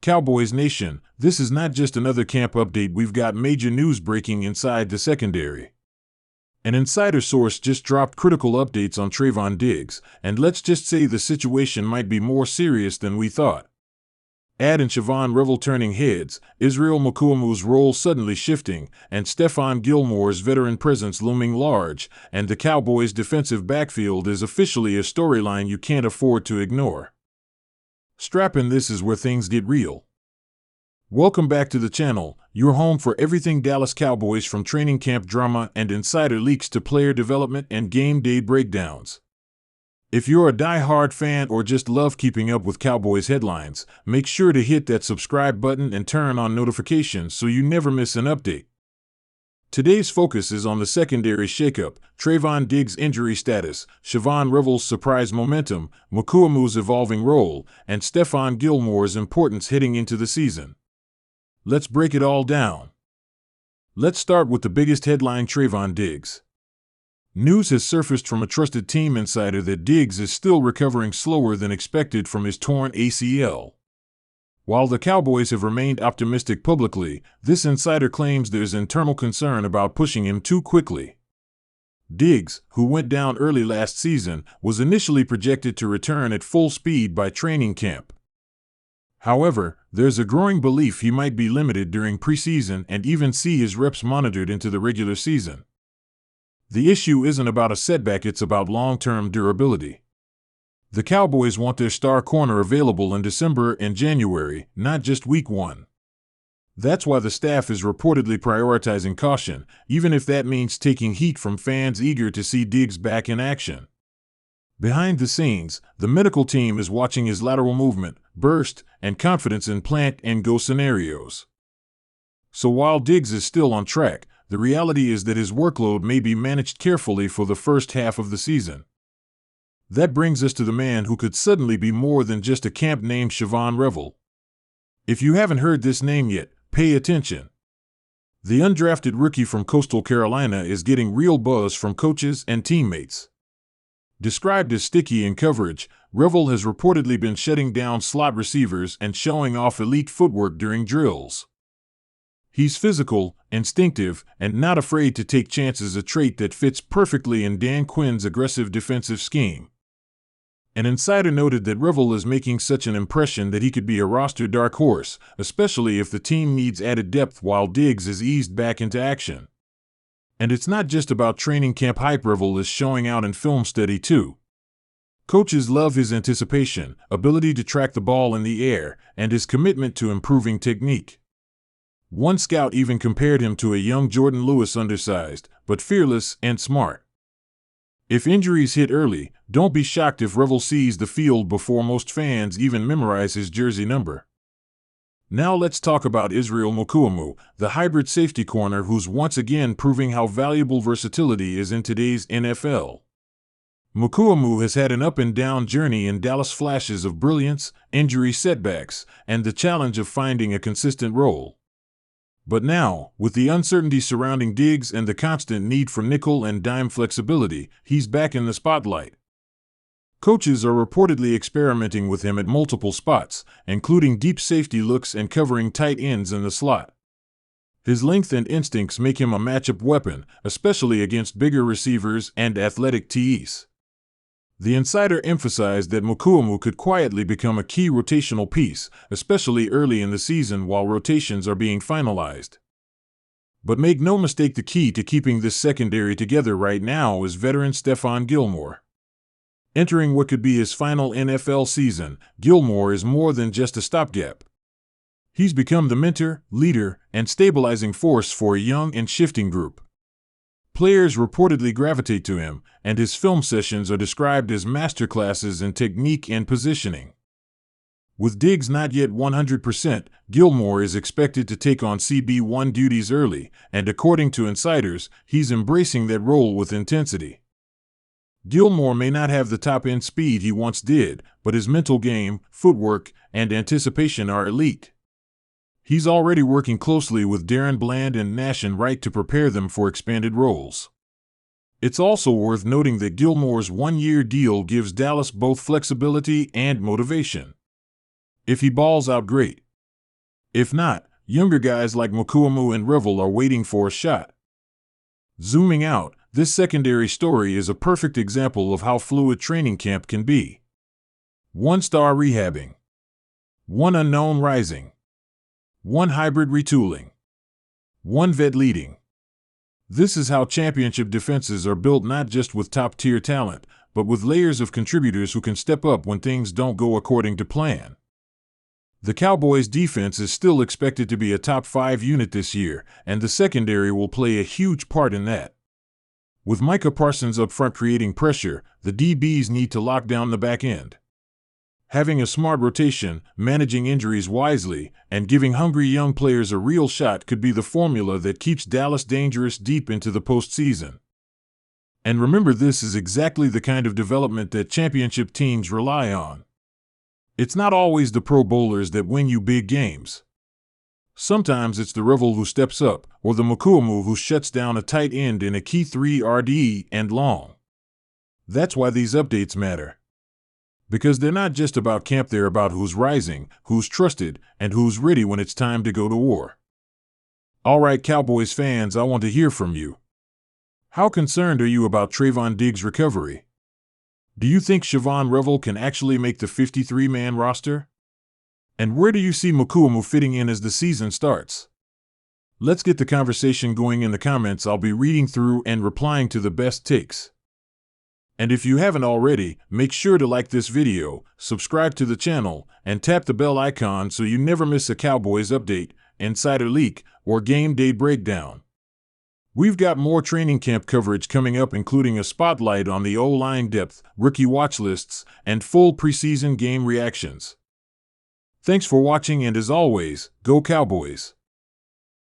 Cowboys Nation, this is not just another camp update. We've got major news breaking inside the secondary. An insider source just dropped critical updates on Trevon Diggs, and let's just say the situation might be more serious than we thought. Add in Stephon Revel turning heads, Juanyeh Mukuamu's role suddenly shifting, and Stephon Gilmore's veteran presence looming large, and the Cowboys' defensive backfield is officially a storyline you can't afford to ignore. Strap in, this is where things get real. Welcome back to the channel, your home for everything Dallas Cowboys, from training camp drama and insider leaks to player development and game day breakdowns. If you're a die-hard fan or just love keeping up with Cowboys headlines, make sure to hit that subscribe button and turn on notifications so you never miss an update. Today's focus is on the secondary shakeup, Trevon Diggs' injury status, Stephon Revel's surprise momentum, Mukuamu's evolving role, and Stephon Gilmore's importance heading into the season. Let's break it all down. Let's start with the biggest headline: Trevon Diggs. News has surfaced from a trusted team insider that Diggs is still recovering slower than expected from his torn ACL. While the Cowboys have remained optimistic publicly, this insider claims there's internal concern about pushing him too quickly. Diggs, who went down early last season, was initially projected to return at full speed by training camp. However, there's a growing belief he might be limited during preseason and even see his reps monitored into the regular season. The issue isn't about a setback, it's about long-term durability. The Cowboys want their star corner available in December and January, not just week 1. That's why the staff is reportedly prioritizing caution, even if that means taking heat from fans eager to see Diggs back in action. Behind the scenes, the medical team is watching his lateral movement, burst, and confidence in plant-and-go scenarios. So while Diggs is still on track, the reality is that his workload may be managed carefully for the first half of the season. That brings us to the man who could suddenly be more than just a camp name: Stephon Revel. If you haven't heard this name yet, pay attention. The undrafted rookie from Coastal Carolina is getting real buzz from coaches and teammates. Described as sticky in coverage, Revel has reportedly been shutting down slot receivers and showing off elite footwork during drills. He's physical, instinctive, and not afraid to take chances, a trait that fits perfectly in Dan Quinn's aggressive defensive scheme. An insider noted that Revel is making such an impression that he could be a roster dark horse, especially if the team needs added depth while Diggs is eased back into action. And it's not just about training camp hype. Revel is showing out in film study too. Coaches love his anticipation, ability to track the ball in the air, and his commitment to improving technique. One scout even compared him to a young Jordan Lewis, undersized, but fearless and smart. If injuries hit early, don't be shocked if Revel sees the field before most fans even memorize his jersey number. Now let's talk about Juanyeh Mukuamu, the hybrid safety corner who's once again proving how valuable versatility is in today's NFL. Mukuamu has had an up-and-down journey in Dallas: flashes of brilliance, injury setbacks, and the challenge of finding a consistent role. But now, with the uncertainty surrounding Diggs and the constant need for nickel and dime flexibility, he's back in the spotlight. Coaches are reportedly experimenting with him at multiple spots, including deep safety looks and covering tight ends in the slot. His length and instincts make him a matchup weapon, especially against bigger receivers and athletic TEs. The insider emphasized that Mukuamu could quietly become a key rotational piece, especially early in the season while rotations are being finalized. But make no mistake, the key to keeping this secondary together right now is veteran Stephon Gilmore. Entering what could be his final NFL season, Gilmore is more than just a stopgap. He's become the mentor, leader, and stabilizing force for a young and shifting group. Players reportedly gravitate to him, and his film sessions are described as masterclasses in technique and positioning. With Diggs not yet 100%, Gilmore is expected to take on CB1 duties early, and according to insiders, he's embracing that role with intensity. Gilmore may not have the top-end speed he once did, but his mental game, footwork, and anticipation are elite. He's already working closely with Darren Bland and Nashin Wright to prepare them for expanded roles. It's also worth noting that Gilmore's one-year deal gives Dallas both flexibility and motivation. If he balls out, great. If not, younger guys like Mukuamu and Revel are waiting for a shot. Zooming out, this secondary story is a perfect example of how fluid training camp can be. One star rehabbing. One unknown rising. One hybrid retooling. One vet leading. This is how championship defenses are built, not just with top-tier talent, but with layers of contributors who can step up when things don't go according to plan. The Cowboys' defense is still expected to be a top 5 unit this year, and the secondary will play a huge part in that. With Micah Parsons up front creating pressure, the DBs need to lock down the back end. Having a smart rotation, managing injuries wisely, and giving hungry young players a real shot could be the formula that keeps Dallas dangerous deep into the postseason. And remember, this is exactly the kind of development that championship teams rely on. It's not always the Pro Bowlers that win you big games. Sometimes it's the Revel who steps up, or the Mukuamu who shuts down a tight end in a key 3 RD and long. That's why these updates matter. Because they're not just about camp, they're about who's rising, who's trusted, and who's ready when it's time to go to war. Alright, Cowboys fans, I want to hear from you. How concerned are you about Trevon Diggs' recovery? Do you think Stephon Revel can actually make the 53-man roster? And where do you see Mukuamu fitting in as the season starts? Let's get the conversation going in the comments. I'll be reading through and replying to the best takes. And if you haven't already, make sure to like this video, subscribe to the channel, and tap the bell icon so you never miss a Cowboys update, insider leak, or game day breakdown. We've got more training camp coverage coming up, including a spotlight on the O-line depth, rookie watch lists, and full preseason game reactions. Thanks for watching, and as always, go Cowboys!